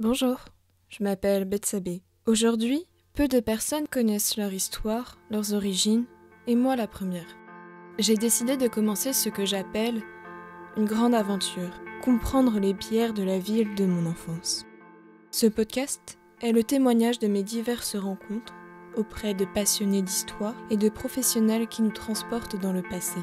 Bonjour, je m'appelle Betsabé. Aujourd'hui, peu de personnes connaissent leur histoire, leurs origines, et moi la première. J'ai décidé de commencer ce que j'appelle une grande aventure, comprendre les pierres de la ville de mon enfance. Ce podcast est le témoignage de mes diverses rencontres auprès de passionnés d'histoire et de professionnels qui nous transportent dans le passé.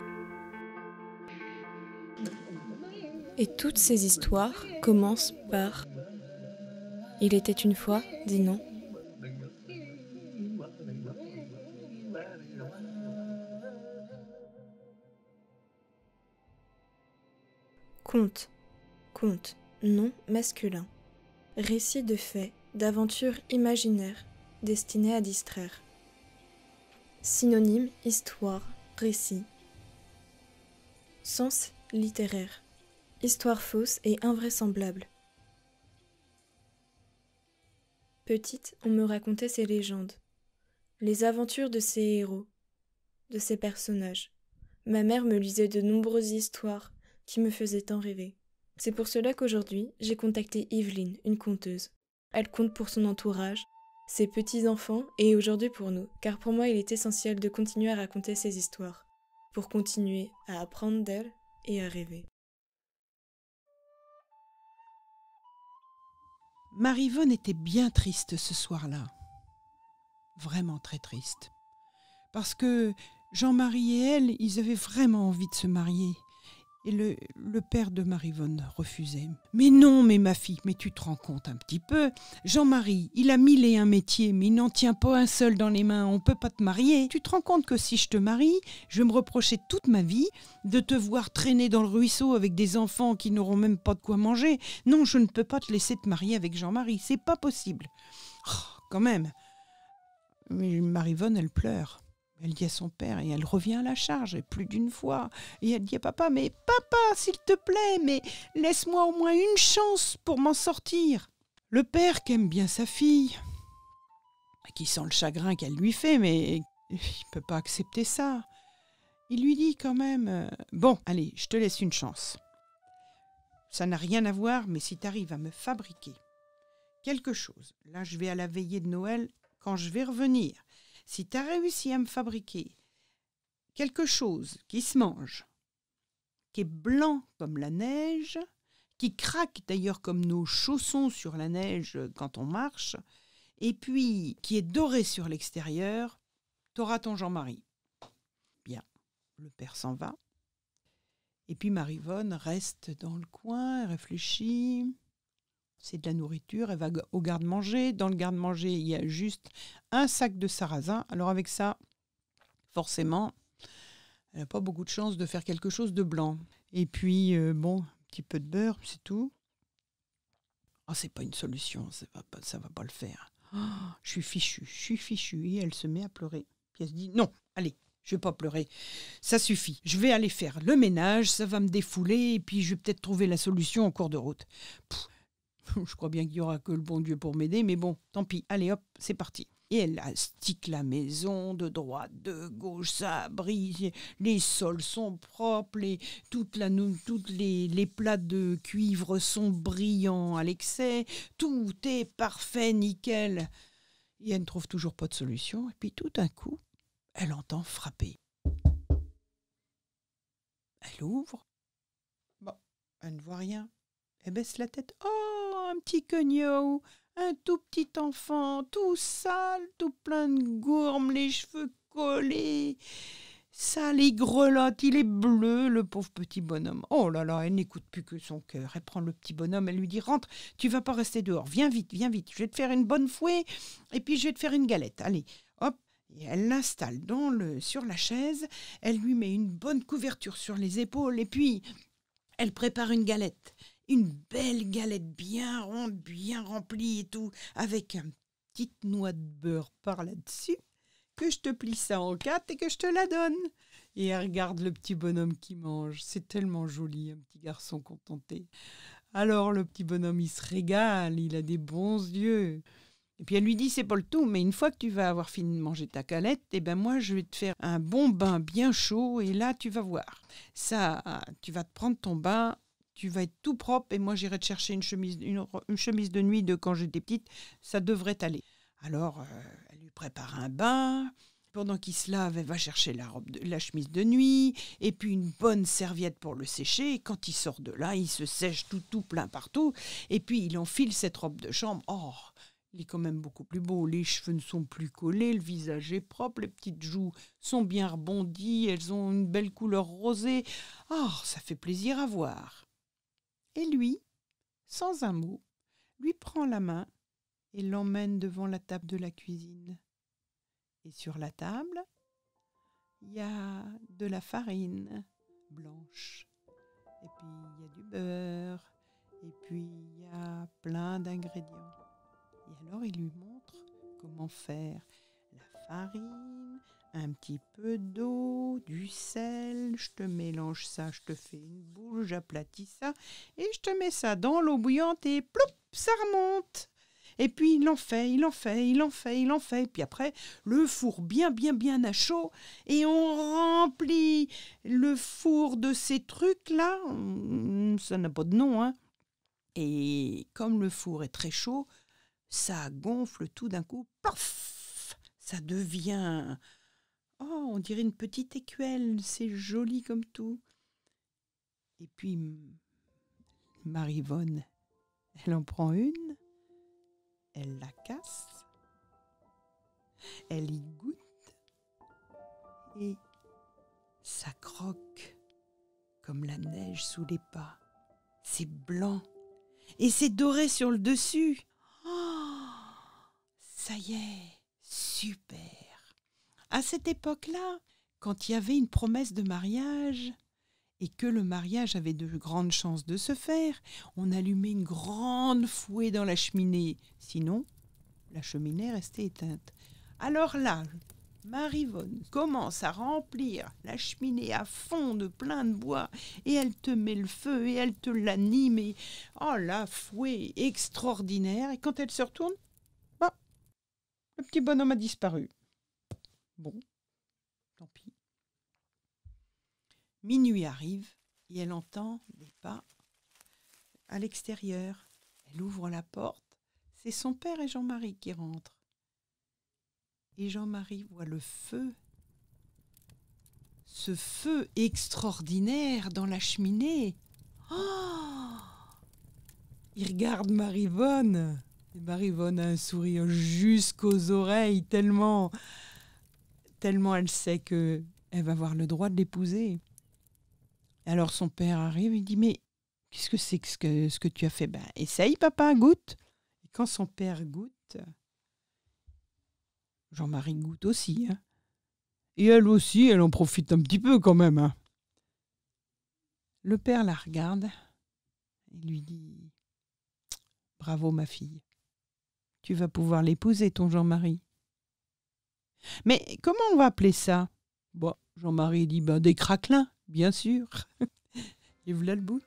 Et toutes ces histoires commencent par « Il était une fois, dis non ». Conte, conte, nom masculin. Récit de faits, d'aventures imaginaires, destinés à distraire. Synonyme, histoire, récit. Sens littéraire. Histoire fausse et invraisemblable. Petite, on me racontait ces légendes. Les aventures de ces héros, de ces personnages. Ma mère me lisait de nombreuses histoires qui me faisaient tant rêver. C'est pour cela qu'aujourd'hui, j'ai contacté Yveline, une conteuse. Elle compte pour son entourage, ses petits-enfants et aujourd'hui pour nous, car pour moi il est essentiel de continuer à raconter ces histoires, pour continuer à apprendre d'elles et à rêver. Marie-Vonne était bien triste ce soir-là. Vraiment très triste. Parce que Jean-Marie et elle, ils avaient vraiment envie de se marier. Et le père de Marie-Vonne refusait. « Mais non, mais ma fille, mais tu te rends compte un petit peu. Jean-Marie, il a 1001 métiers, mais il n'en tient pas un seul dans les mains. On ne peut pas te marier. Tu te rends compte que si je te marie, je vais me reprocher toute ma vie de te voir traîner dans le ruisseau avec des enfants qui n'auront même pas de quoi manger. Non, je ne peux pas te laisser te marier avec Jean-Marie. C'est pas possible. Oh, quand même. » Mais Marie-Vonne, elle pleure. Elle dit à son père, et elle revient à la charge, et plus d'une fois. Et elle dit à papa, « Mais papa, s'il te plaît, mais laisse-moi au moins une chance pour m'en sortir. » Le père, qui aime bien sa fille, qui sent le chagrin qu'elle lui fait, mais il ne peut pas accepter ça. Il lui dit quand même, « Bon, allez, je te laisse une chance. Ça n'a rien à voir, mais si tu arrives à me fabriquer quelque chose, là je vais à la veillée de Noël, quand je vais revenir, si tu as réussi à me fabriquer quelque chose qui se mange, qui est blanc comme la neige, qui craque d'ailleurs comme nos chaussons sur la neige quand on marche, et puis qui est doré sur l'extérieur, t'auras ton Jean-Marie. » Bien, le père s'en va. Et puis Marie-Vonne reste dans le coin, elle réfléchit. C'est de la nourriture, elle va au garde-manger. Dans le garde-manger, il y a juste un sac de sarrasin. Alors avec ça, forcément, elle n'a pas beaucoup de chance de faire quelque chose de blanc. Et puis, un petit peu de beurre, c'est tout. Oh, c'est pas une solution, ça va pas le faire. Oh, je suis fichue. Et elle se met à pleurer. Puis elle se dit, non, allez, je vais pas pleurer. Ça suffit. Je vais aller faire le ménage, ça va me défouler, et puis je vais peut-être trouver la solution en cours de route. Je crois bien qu'il n'y aura que le bon Dieu pour m'aider, mais bon, tant pis. Allez hop, c'est parti. Et elle astique la maison de droite, de gauche, ça brille, les sols sont propres, toutes les plats de cuivre sont brillants à l'excès, tout est parfait, nickel. Et elle ne trouve toujours pas de solution. Et puis tout d'un coup, elle entend frapper. Elle ouvre. Bon, elle ne voit rien. Elle baisse la tête. Oh, un petit cognot, un tout petit enfant, tout sale, tout plein de gourmes, les cheveux collés. Ça, les grelottes, il est bleu, le pauvre petit bonhomme. Oh là là, elle n'écoute plus que son cœur. Elle prend le petit bonhomme, elle lui dit, rentre, tu vas pas rester dehors, viens vite, je vais te faire une bonne fouée, et puis je vais te faire une galette. Allez, hop. Et elle l'installe sur la chaise, elle lui met une bonne couverture sur les épaules, et puis elle prépare une galette. Une belle galette bien ronde, bien remplie et tout, avec une petite noix de beurre par là-dessus, que je te plie ça en 4 et que je te la donne. Et elle regarde le petit bonhomme qui mange. C'est tellement joli, un petit garçon contenté. Alors le petit bonhomme, il se régale, il a des bons yeux. Et puis elle lui dit, c'est pas le tout, mais une fois que tu vas avoir fini de manger ta galette, moi je vais te faire un bon bain bien chaud et là tu vas voir. Ça, tu vas te prendre ton bain. tu vas être tout propre et moi j'irai te chercher une chemise de nuit de quand j'étais petite, ça devrait t'aller. » Alors, elle lui prépare un bain. Pendant qu'il se lave, elle va chercher la chemise de nuit et puis une bonne serviette pour le sécher. Et quand il sort de là, il se sèche tout plein partout. Et puis, il enfile cette robe de chambre. Oh, il est quand même beaucoup plus beau. Les cheveux ne sont plus collés, le visage est propre, les petites joues sont bien rebondies, elles ont une belle couleur rosée. Oh, ça fait plaisir à voir. Et lui, sans un mot, lui prend la main et l'emmène devant la table de la cuisine. Et sur la table, il y a de la farine blanche, et puis il y a du beurre, et puis il y a plein d'ingrédients. Et alors il lui montre comment faire la farine, un petit peu d'eau, du sel, je te mélange ça, je te fais une boule, j'aplatis ça, et je te mets ça dans l'eau bouillante et ploup, ça remonte. Et puis il en fait. Et puis après, le four bien à chaud. Et on remplit le four de ces trucs-là. Ça n'a pas de nom, hein. Et comme le four est très chaud, ça gonfle tout d'un coup. Paf! Ça devient... Oh, on dirait une petite écuelle. C'est joli comme tout. Et puis, Marie-Vonne, elle en prend une. Elle la casse, elle y goûte et ça croque comme la neige sous les pas. C'est blanc et c'est doré sur le dessus. Oh, ça y est, super. À cette époque-là, quand il y avait une promesse de mariage et que le mariage avait de grandes chances de se faire, on allumait une grande fouée dans la cheminée. Sinon, la cheminée restait éteinte. Alors là, Marie-Vonne commence à remplir la cheminée à fond de plein de bois et elle te met le feu et elle te l'anime. Et oh, la fouée extraordinaire. Et quand elle se retourne, bah, le petit bonhomme a disparu. Bon, tant pis. Minuit arrive et elle entend des pas à l'extérieur. Elle ouvre la porte. C'est son père et Jean-Marie qui rentrent. Et Jean-Marie voit le feu. Ce feu extraordinaire dans la cheminée. Oh, il regarde Marie-Vonne. Et Marie-Vonne a un sourire jusqu'aux oreilles, tellement elle sait qu'elle va avoir le droit de l'épouser. Alors son père arrive, il dit « Mais qu'est-ce que c'est que ce que tu as fait ?»« Ben, essaye papa, goûte. » Et quand son père goûte, Jean-Marie goûte aussi. Hein. Et elle aussi, elle en profite un petit peu quand même. Hein. Le père la regarde et lui dit « Bravo ma fille, tu vas pouvoir l'épouser ton Jean-Marie. » « Mais comment on va appeler ça ?» Bon, Jean-Marie dit « Des craquelins, bien sûr. » Et voilà le bout.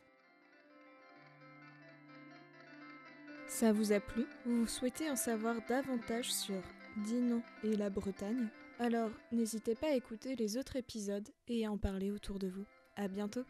Ça vous a plu ? Vous souhaitez en savoir davantage sur Dinan et la Bretagne ? Alors, n'hésitez pas à écouter les autres épisodes et à en parler autour de vous. À bientôt !